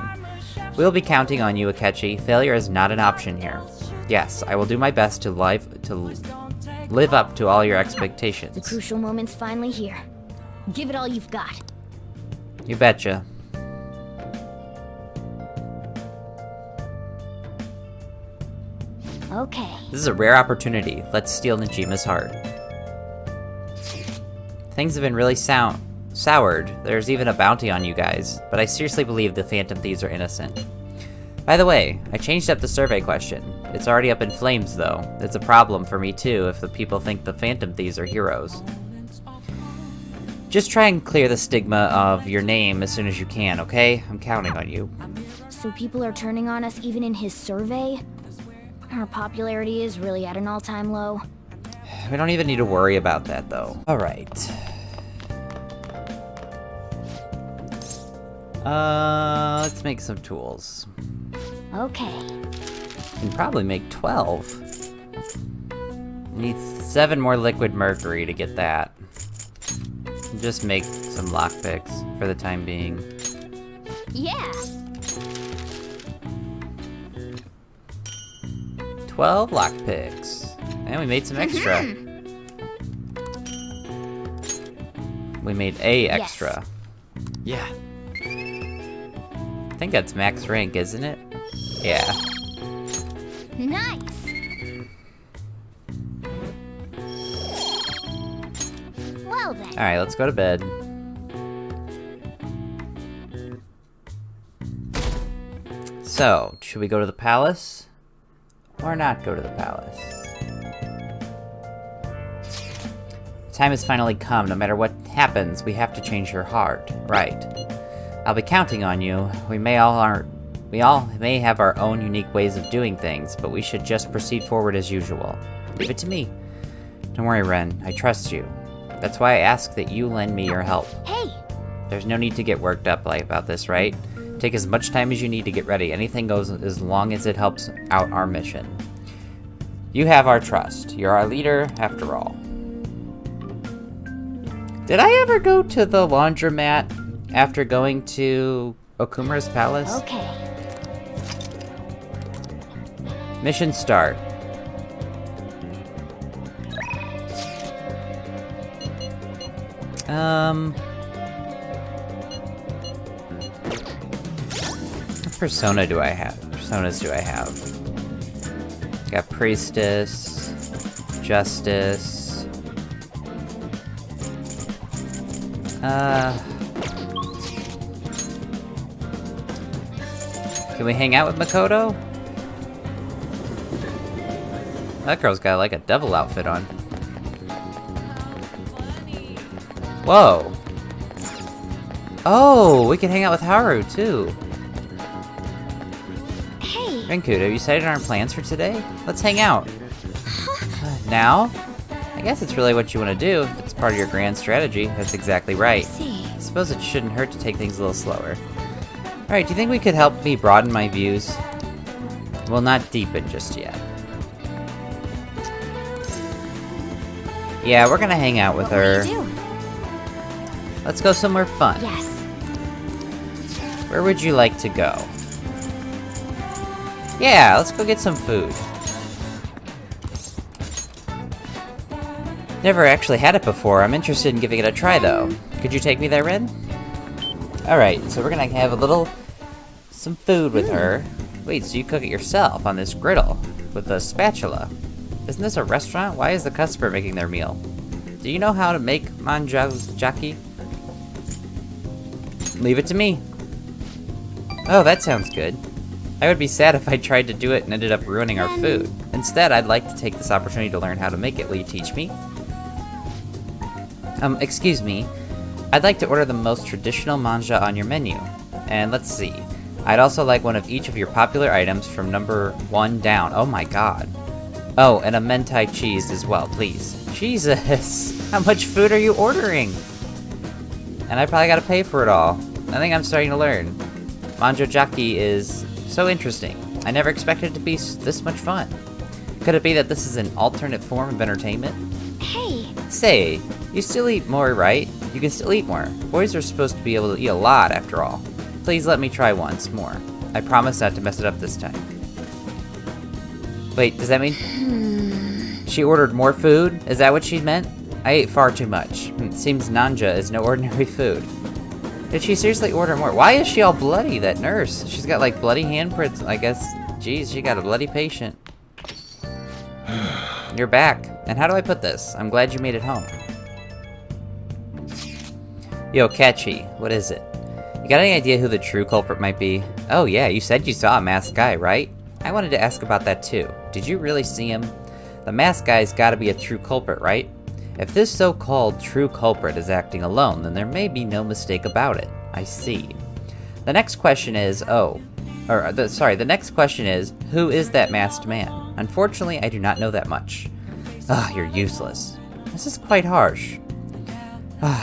We'll be counting on you, Akechi. Failure is not an option here. Yes, I will do my best to live up to all your expectations. The crucial moment's finally here. Give it all you've got. You betcha. Okay. This is a rare opportunity. Let's steal Najima's heart. Things have been really soured. There's even a bounty on you guys, but I seriously believe the Phantom Thieves are innocent. By the way, I changed up the survey question. It's already up in flames, though. It's a problem for me, too, if the people think the Phantom Thieves are heroes. Just try and clear the stigma of your name as soon as you can, okay? I'm counting on you. So people are turning on us even in his survey? Our popularity is really at an all-time low. We don't even need to worry about that, though. Alright. Let's make some tools. Okay. Can probably make 12. Need 7 more liquid mercury to get that. Just make some lockpicks for the time being. Yeah. 12 lockpicks. And we made some extra. We made a extra. Yeah. I think that's max rank, isn't it? Yeah. Nice. Well then. Alright, let's go to bed. So, should we go to the palace? Or not go to the palace? The time has finally come. No matter what happens, we have to change her heart. Right. I'll be counting on you. We all may have our own unique ways of doing things, but we should just proceed forward as usual. Leave it to me. Don't worry, Ren. I trust you. That's why I ask that you lend me your help. Hey! There's no need to get worked up about this, right? Take as much time as you need to get ready. Anything goes as long as it helps out our mission. You have our trust. You're our leader, after all. Did I ever go to the laundromat after going to Okumura's palace? Okay. Mission start. What persona do I have? Personas do I have? Got Priestess, Justice. Can we hang out with Makoto? That girl's got like a devil outfit on. Whoa. Oh, we can hang out with Haru too. Hey. Renkudo, have you decided on our plans for today? Let's hang out. Now? I guess it's really what you want to do. If it's part of your grand strategy. That's exactly right. I suppose it shouldn't hurt to take things a little slower. Alright, do you think we could help me broaden my views? Well, not deepen just yet. Yeah, we're gonna hang out with her. Let's go somewhere fun. Yes. Where would you like to go? Yeah, let's go get some food. Never actually had it before. I'm interested in giving it a try, though. Could you take me there, Ren? Alright, so we're gonna have some food with her. Wait, so you cook it yourself on this griddle with a spatula? Isn't this a restaurant? Why is the customer making their meal? Do you know how to make manjaki? Leave it to me. Oh, that sounds good. I would be sad if I tried to do it and ended up ruining our food. Instead, I'd like to take this opportunity to learn how to make it. Will you teach me? Excuse me. I'd like to order the most traditional manja on your menu. And let's see. I'd also like one of each of your popular items from number 1 down. Oh my god. Oh, and a mentai cheese as well, please. Jesus! How much food are you ordering? And I probably gotta pay for it all. I think I'm starting to learn. Manjojaki is so interesting. I never expected it to be this much fun. Could it be that this is an alternate form of entertainment? Hey! Say, you still eat more, right? You can still eat more. Boys are supposed to be able to eat a lot, after all. Please let me try once more. I promise not to mess it up this time. Wait, does that mean she ordered more food? Is that what she meant? I ate far too much. It seems Nanja is no ordinary food. Did she seriously order more? Why is she all bloody, that nurse? She's got like bloody handprints, I guess. Geez, she got a bloody patient. You're back. And how do I put this? I'm glad you made it home. Yo, Catchy, what is it? You got any idea who the true culprit might be? Oh yeah, you said you saw a masked guy, right? I wanted to ask about that too. Did you really see him? The masked guy's gotta be a true culprit, right? If this so-called true culprit is acting alone, then there may be no mistake about it. I see. The next question is, the next question is, who is that masked man? Unfortunately, I do not know that much. You're useless. This is quite harsh.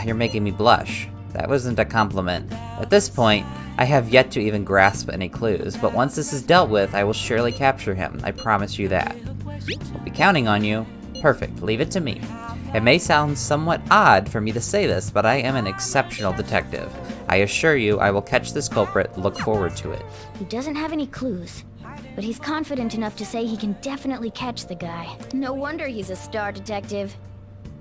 You're making me blush. That wasn't a compliment. At this point, I have yet to even grasp any clues, but once this is dealt with, I will surely capture him. I promise you that. We'll be counting on you. Perfect. Leave it to me. It may sound somewhat odd for me to say this, but I am an exceptional detective. I assure you I will catch this culprit. Look forward to it. He doesn't have any clues, but he's confident enough to say he can definitely catch the guy. No wonder he's a star detective.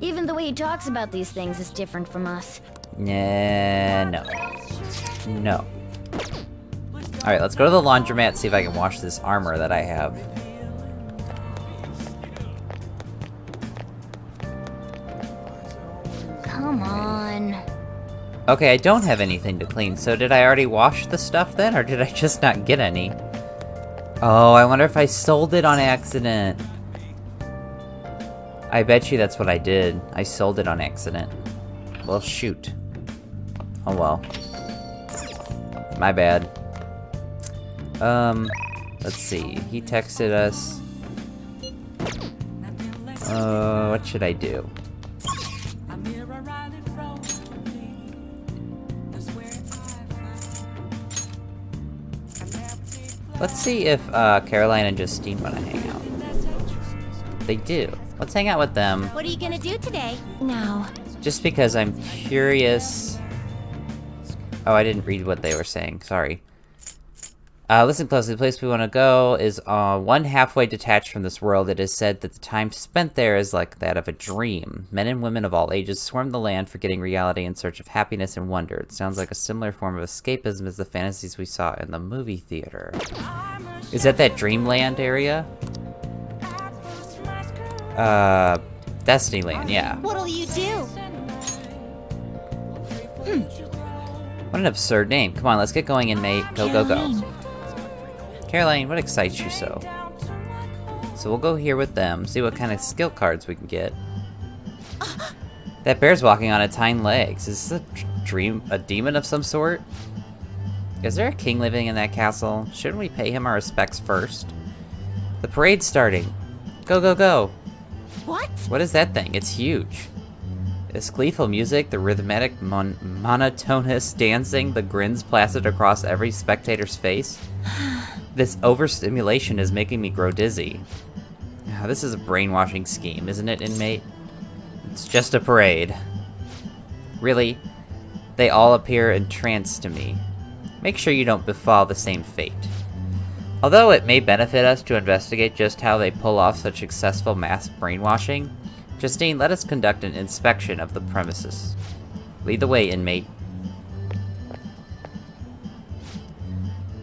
Even the way he talks about these things is different from us. No. No. Alright, let's go to the laundromat, see if I can wash this armor that I have. Come on. Okay, I don't have anything to clean, so did I already wash the stuff then, or did I just not get any? Oh, I wonder if I sold it on accident. I bet you that's what I did. I sold it on accident. Well, shoot. Oh well. My bad. Let's see. He texted us. What should I do? Let's see if Caroline and Justine want to hang out. They do. Let's hang out with them. What are you gonna do today? No. Just because I'm curious. Oh, I didn't read what they were saying. Sorry. Listen closely. The place we want to go is one halfway detached from this world. It is said that the time spent there is like that of a dream. Men and women of all ages swarm the land, forgetting reality in search of happiness and wonder. It sounds like a similar form of escapism as the fantasies we saw in the movie theater. Is that Dreamland area? Destinyland, yeah. What'll you do? What an absurd name. Come on, let's get going, inmate. Go, go, go. Caroline, what excites you so? So we'll go here with them, see what kind of skill cards we can get. That bear's walking on its hind legs. Is this a demon of some sort? Is there a king living in that castle? Shouldn't we pay him our respects first? The parade's starting. Go, go, go. What? What is that thing? It's huge. This gleeful music, the rhythmic, monotonous dancing, the grins plastered across every spectator's face. This overstimulation is making me grow dizzy. This is a brainwashing scheme, isn't it, inmate? It's just a parade. Really? They all appear entranced to me. Make sure you don't befall the same fate. Although it may benefit us to investigate just how they pull off such successful mass brainwashing, Justine, let us conduct an inspection of the premises. Lead the way, inmate.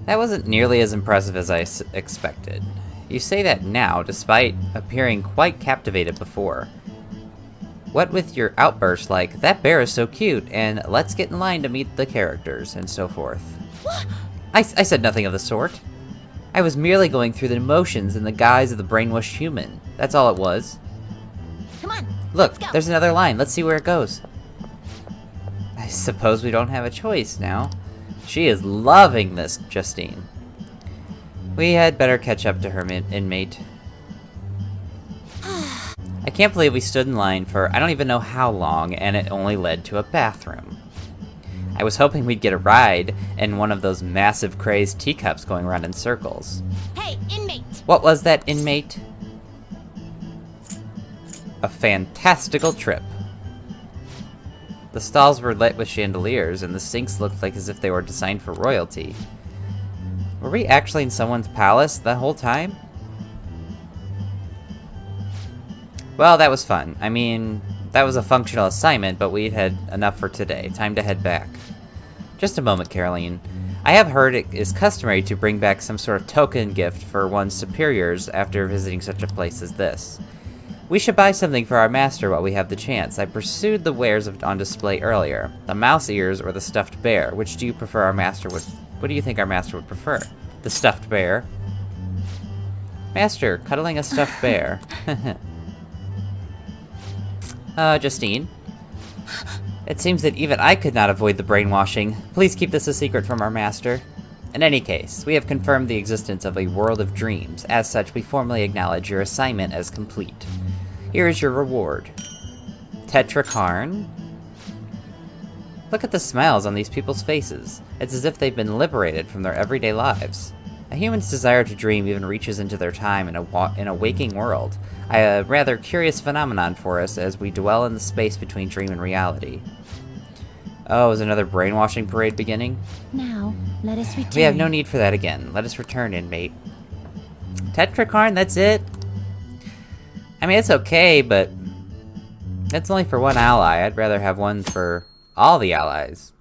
That wasn't nearly as impressive as I expected. You say that now, despite appearing quite captivated before. What with your outbursts like, that bear is so cute, and let's get in line to meet the characters, and so forth. I said nothing of the sort. I was merely going through the emotions in the guise of the brainwashed human. That's all it was. Come on. Look, there's another line. Let's see where it goes. I suppose we don't have a choice now. She is loving this, Justine. We had better catch up to her, inmate. I can't believe we stood in line for I don't even know how long, and it only led to a bathroom. I was hoping we'd get a ride in one of those massive crazed teacups going around in circles. Hey, inmate! What was that, inmate? A fantastical trip. The stalls were lit with chandeliers, and the sinks looked like as if they were designed for royalty. Were we actually in someone's palace the whole time? Well, that was fun. I mean, that was a functional assignment, but we'd had enough for today. Time to head back. Just a moment, Caroline. I have heard it is customary to bring back some sort of token gift for one's superiors after visiting such a place as this. We should buy something for our master while we have the chance. I pursued the wares on display earlier. The mouse ears or the stuffed bear. Which do you prefer our master would... What do you think our master would prefer? The stuffed bear? Master, cuddling a stuffed bear. Justine. It seems that even I could not avoid the brainwashing. Please keep this a secret from our master. In any case, we have confirmed the existence of a world of dreams. As such, we formally acknowledge your assignment as complete. Here is your reward. Tetrakarn. Look at the smiles on these people's faces. It's as if they've been liberated from their everyday lives. A human's desire to dream even reaches into their time in a waking world. A rather curious phenomenon for us as we dwell in the space between dream and reality. Oh, is another brainwashing parade beginning? Now, let us return. We have no need for that again. Let us return, inmate. Tetrakarn, that's it? I mean, it's okay, but it's only for one ally. I'd rather have one for all the allies.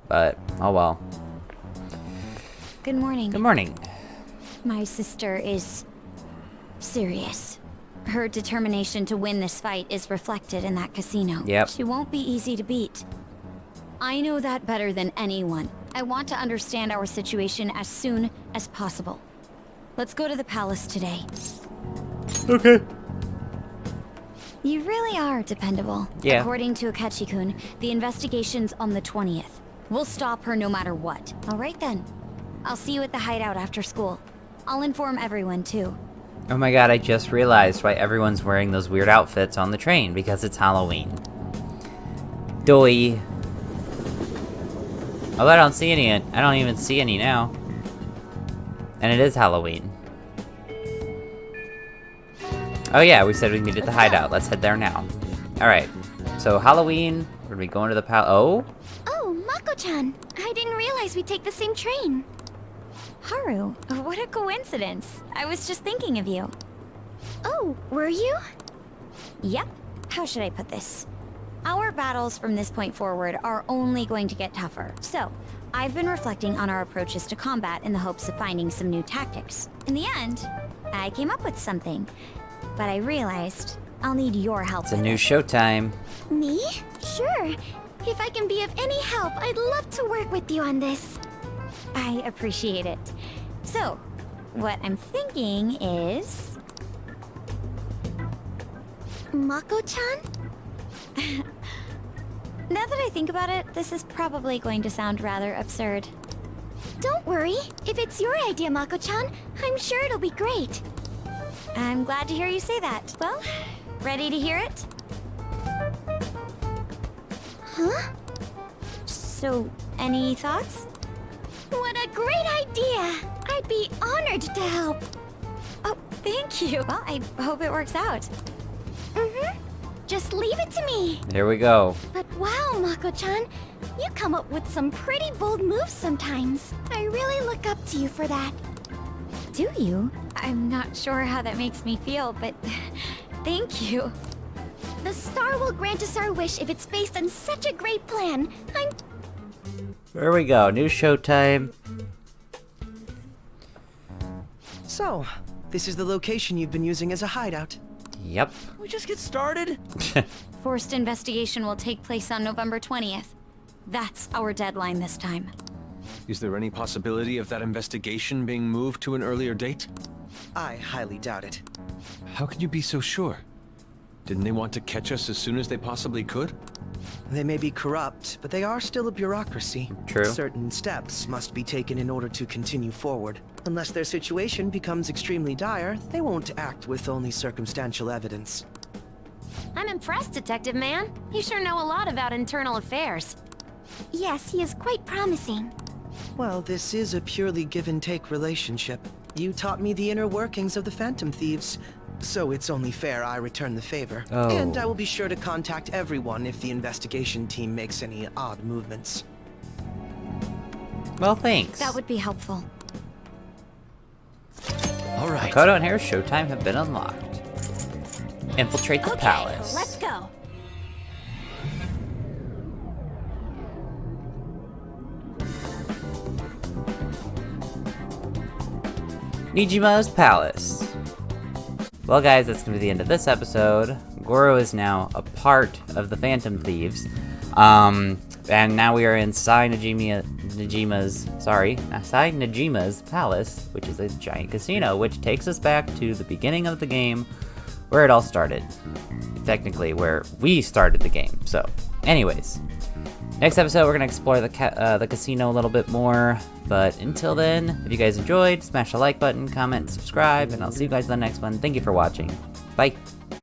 But, oh well. Good morning. Good morning. My sister is serious. Her determination to win this fight is reflected in that casino. Yep. She won't be easy to beat. I know that better than anyone. I want to understand our situation as soon as possible. Let's go to the palace today. Okay. You really are dependable. Yeah. According to Akechi-kun, the investigation's on the 20th. We'll stop her no matter what. All right then. I'll see you at the hideout after school. I'll inform everyone too. Oh my god, I just realized why everyone's wearing those weird outfits on the train, because it's Halloween. Doi. Oh, I don't see any. I don't even see any now. And it is Halloween. Oh yeah, we said we meet at the hideout. Let's head there now. Alright, so Halloween, we're gonna be going to the Oh? Oh, Mako-chan. I didn't realize we'd take the same train. Haru, what a coincidence. I was just thinking of you. Oh, were you? Yep. How should I put this? Our battles from this point forward are only going to get tougher. So, I've been reflecting on our approaches to combat in the hopes of finding some new tactics. In the end, I came up with something. But I realized I'll need your help. It's a new showtime. Me? Sure. If I can be of any help, I'd love to work with you on this. I appreciate it. So, what I'm thinking is... Mako-chan? Now that I think about it, this is probably going to sound rather absurd. Don't worry. If it's your idea, Mako-chan, I'm sure it'll be great. I'm glad to hear you say that. Well, ready to hear it? Huh? So, any thoughts? What a great idea! I'd be honored to help. Oh, thank you. Well, I hope it works out. Mm-hmm. Just leave it to me. Here we go. But wow, Mako-chan, you come up with some pretty bold moves sometimes. I really look up to you for that. Do you? I'm not sure how that makes me feel, but thank you. The star will grant us our wish if it's based on such a great plan. There we go. New showtime. So, this is the location you've been using as a hideout. Yep. We just get started? Forced investigation will take place on November 20th. That's our deadline this time. Is there any possibility of that investigation being moved to an earlier date? I highly doubt it. How can you be so sure? Didn't they want to catch us as soon as they possibly could? They may be corrupt, but they are still a bureaucracy. True. Certain steps must be taken in order to continue forward. Unless their situation becomes extremely dire, they won't act with only circumstantial evidence. I'm impressed, Detective Man. You sure know a lot about internal affairs. Yes, he is quite promising. Well, this is a purely give-and-take relationship. You taught me the inner workings of the Phantom Thieves, so it's only fair I return the favor. Oh. And I will be sure to contact everyone if the investigation team makes any odd movements. Well, thanks. That would be helpful. All right. Makoto and Haru's showtime have been unlocked. Infiltrate the palace. Let's go. Nijima's palace. Well, guys, that's gonna be the end of this episode. Goro is now a part of the Phantom Thieves. And now we are in Sai Najima's palace, which is a giant casino, which takes us back to the beginning of the game, where it all started. technically, where we started the game. So, anyways, next episode we're gonna explore the casino a little bit more. But until then, if you guys enjoyed, smash the like button, comment, subscribe, and I'll see you guys in the next one. Thank you for watching. Bye.